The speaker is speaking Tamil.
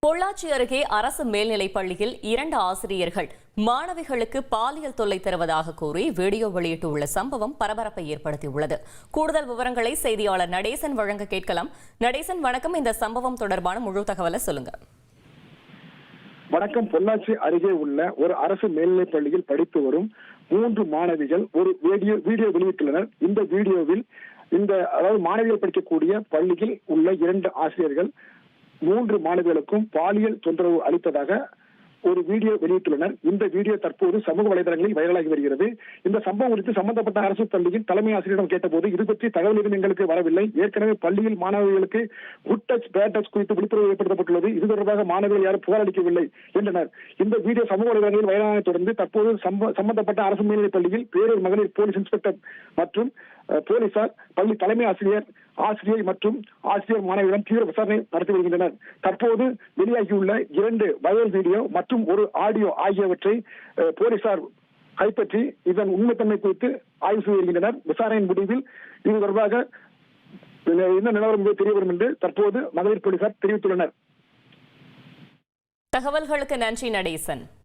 பொள்ளாச்சி அருகே அரசு மேல்நிலைப் பள்ளியில் 2 ஆசிரியர்கள் மாணவிகளுக்கு பாலியல் தொல்லை தருவதாக கூறி வீடியோ வெளியிட்டுள்ள சம்பவம் பரபரப்பை ஏற்படுத்தியுள்ளது. கூடுதல் விவரங்களை செய்தியாளர் நடேசன் வழங்க கேட்கலாம். நடேசன், வணக்கம். இந்த சம்பவம் தொடர்பான முழு தகவலை சொல்லுங்க. வணக்கம். பொள்ளாச்சி அருகே உள்ள ஒரு அரசு மேல்நிலைப் பள்ளியில் படித்து வரும் 3 மாணவிகள் ஒரு வீடியோ வெளியிட்டுள்ளனர். இந்த வீடியோவில் அதாவது மாணவிகள் படிக்கக்கூடிய பள்ளியில் உள்ள 2 ஆசிரியர்கள் 3 மாணவிகளுக்கும் பாலியல் தொந்தரவு அளித்ததாக ஒரு வீடியோ வெளியிட்டுள்ளனர். இந்த வீடியோ தற்போது சமூக வலைதளங்களில் வைரலாகி வருகிறது. இந்த சம்பவம் குறித்து சம்பந்தப்பட்ட அரசு பள்ளியின் தலைமை ஆசிரியரிடம் கேட்டபோது இது பற்றி தகவல் எதுவும் எங்களுக்கு வரவில்லை. ஏற்கனவே பள்ளியில் மாணவிகளுக்கு குட் டச் பேட் டச் குறித்து விழிப்புணர்வு ஏற்படுத்தப்பட்டுள்ளது. இது தொடர்பாக மாணவிகள் யாரும் புகார் அளிக்கவில்லை என்றனர். இந்த வீடியோ சமூக வலைதளங்களில் வைரலாக தொடர்ந்து தற்போது சம்பந்தப்பட்ட அரசு மேல்நிலைப் பள்ளியில் பேரூர் மகளிர் போலீஸ் இன்ஸ்பெக்டர் மற்றும் போலீசார் பள்ளி தலைமை ஆசிரியர் மற்றும் ஆசிரியர் மாணவியிடம் தீவிர விசாரணை நடத்தி வருகின்றனர். தற்போது வெளியாகியுள்ள 2 வைரல் வீடியோ மற்றும் ஒரு ஆடியோ ஆகியவற்றை போலீசார் கைப்பற்றி இதன் உண்மைத்தன்மை குறித்து ஆய்வு செய்து வருகின்றனர். விசாரணையின் முடிவில் இது தொடர்பாக என்ன நிலவரம் தெரிய வரும் என்று தற்போது மகளிர் போலீசார் தெரிவித்துள்ளனர். தகவல்களுக்கு நன்றி நடேசன்.